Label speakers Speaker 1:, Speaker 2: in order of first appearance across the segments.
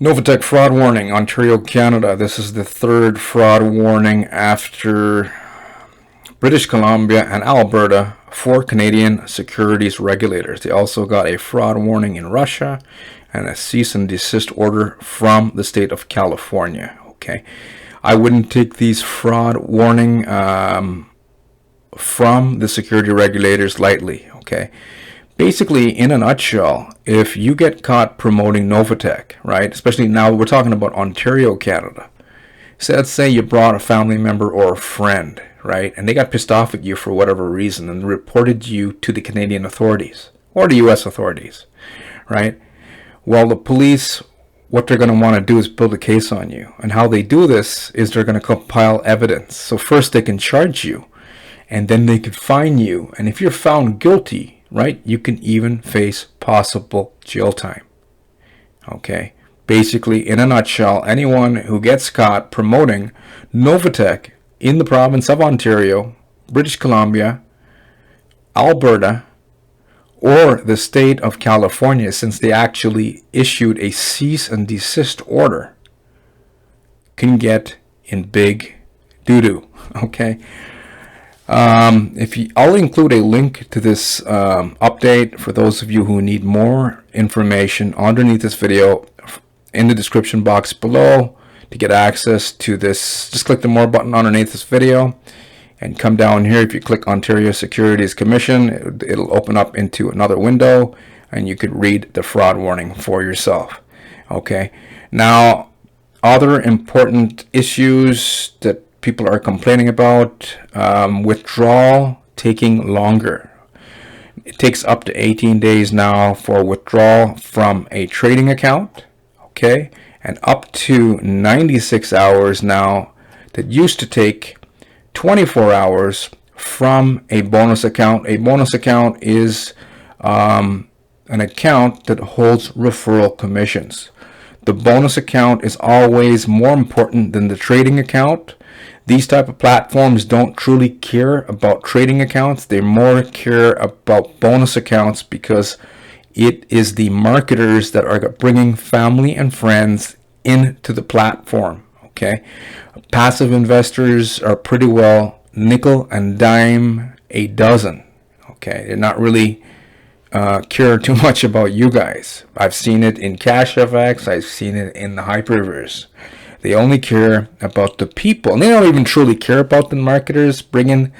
Speaker 1: Novatech fraud warning, Ontario, Canada. This is the third fraud warning after British Columbia and Alberta for Canadian securities regulators. They also got a fraud warning in Russia and a cease and desist order from the state of California. Okay, I wouldn't take these fraud warning from the security regulators lightly. Okay. Basically, in a nutshell, if you get caught promoting Novatech, right, especially now we're talking about Ontario, Canada. So let's say you brought a family member or a friend, right, and they got pissed off at you for whatever reason and reported you to the Canadian authorities or the U.S. authorities, right? Well, the police, what they're going to want to do is build a case on you. And how they do this is they're going to compile evidence. So first they can charge you, and then they can fine you. And if you're found guilty, right, you can even face possible jail time. Okay, basically, in a nutshell, anyone who gets caught promoting Novatech in the province of Ontario, British Columbia, Alberta, or the state of California, since they actually issued a cease and desist order, can get in big doo-doo. Okay. I'll include a link to this update for those of you who need more information underneath this video in the description box below. To get access to this, just click the more button underneath this video and come down here. If you click Ontario Securities Commission, it'll open up into another window and you could read the fraud warning for yourself. Okay, now other important issues that people are complaining about, withdrawal taking longer. It takes up to 18 days now for withdrawal from a trading account, okay, and up to 96 hours now. That used to take 24 hours from a bonus account. A bonus account is an account that holds referral commissions. The bonus account is always more important than the trading account. These type of platforms don't truly care about trading accounts. They more care about bonus accounts because it is the marketers that are bringing family and friends into the platform. Okay, passive investors are pretty well nickel and dime a dozen. Okay, they're not really care too much about you guys. I've seen it in NovatechFX. I've seen it in the hyperverse. They only care about the people, and they don't even truly care about the marketers bringing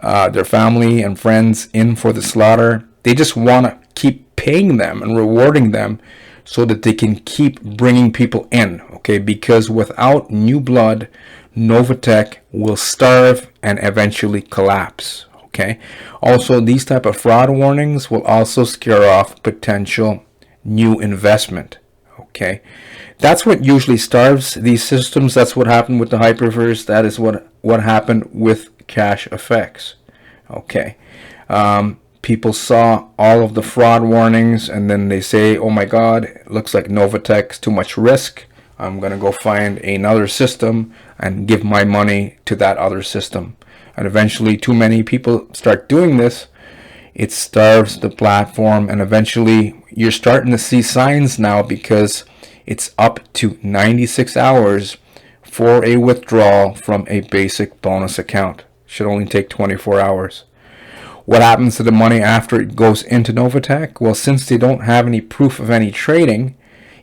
Speaker 1: their family and friends in for the slaughter. They just want to keep paying them and rewarding them so that they can keep bringing people in, okay? Because without new blood, Novatech will starve and eventually collapse, okay? Also, these type of fraud warnings will also scare off potential new investment, okay? That's what usually starves these systems. That's what happened with the hyperverse. That is what happened with NovatechFX. Okay. People saw all of the fraud warnings and then they say, oh my God, it looks like Novatech's too much risk. I'm going to go find another system and give my money to that other system. And eventually too many people start doing this. It starves the platform, and eventually you're starting to see signs now because it's up to 96 hours for a withdrawal from a basic bonus account. Should only take 24 hours. What happens to the money after it goes into Novatech? Well, since they don't have any proof of any trading,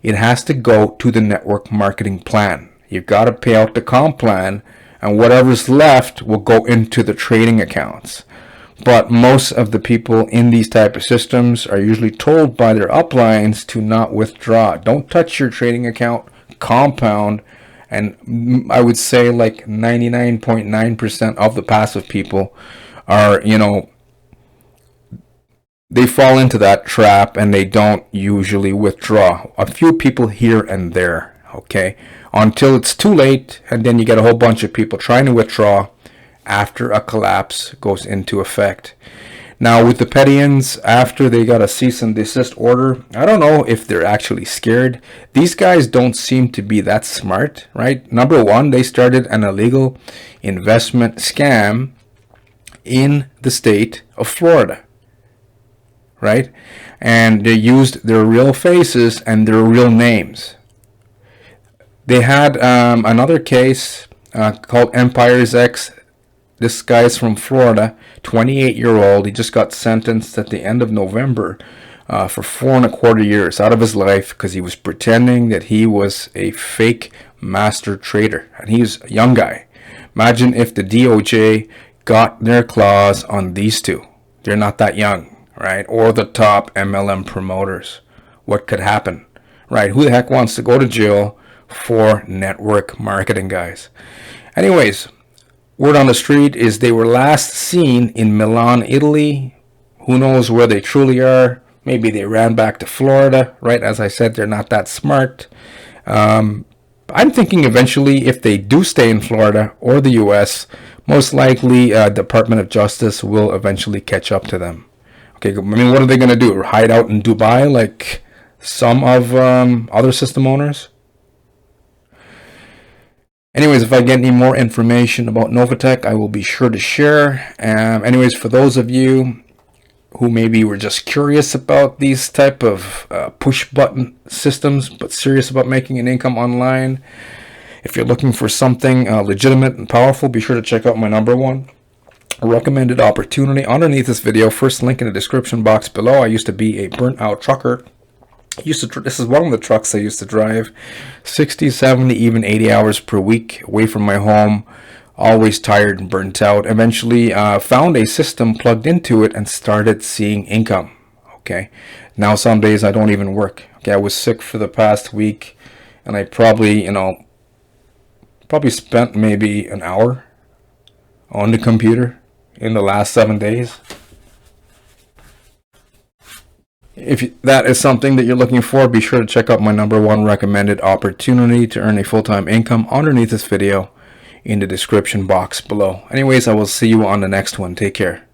Speaker 1: it has to go to the network marketing plan. You've got to pay out the comp plan, and whatever's left will go into the trading accounts. But most of the people in these type of systems are usually told by their uplines to not withdraw. Don't touch your trading account, compound, and I would say like 99.9% of the passive people are, they fall into that trap and they don't usually withdraw. A few people here and there, okay, until it's too late, and then you get a whole bunch of people trying to withdraw after a collapse goes into effect. Now with the Petians, after they got a cease and desist order, I don't know if they're actually scared. These guys don't seem to be that smart, right? Number one, they started an illegal investment scam in the state of Florida, right? And they used their real faces and their real names. They had another case called Empire's X. This guy's from Florida, 28-year-old. He just got sentenced at the end of November for 4.25 years out of his life because he was pretending that he was a fake master trader. And he's a young guy. Imagine if the DOJ got their claws on these two. They're not that young, right? Or the top MLM promoters. What could happen, right? Who the heck wants to go to jail for network marketing, guys? Anyways, word on the street is they were last seen in Milan, Italy. Who knows where they truly are? Maybe they ran back to Florida, right? As I said, they're not that smart. I'm thinking eventually if they do stay in Florida or the U.S., most likely Department of Justice will eventually catch up to them. Okay, I mean, what are they going to do? Hide out in Dubai like some of other system owners? Anyways, if I get any more information about Novatech, I will be sure to share. Anyways, for those of you who maybe were just curious about these type of push button systems, but serious about making an income online, if you're looking for something legitimate and powerful, be sure to check out my #1 recommended opportunity underneath this video. First link in the description box below. I used to be a burnt out trucker. This is one of the trucks I used to drive 60, 70, even 80 hours per week away from my home. Always tired and burnt out. Eventually found a system, plugged into it, and started seeing income. Okay, now some days I don't even work. Okay, I was sick for the past week, and I probably spent maybe an hour on the computer in the last 7 days. If that is something that you're looking for, be sure to check out my #1 recommended opportunity to earn a full-time income underneath this video in the description box below. Anyways, I will see you on the next one. Take care.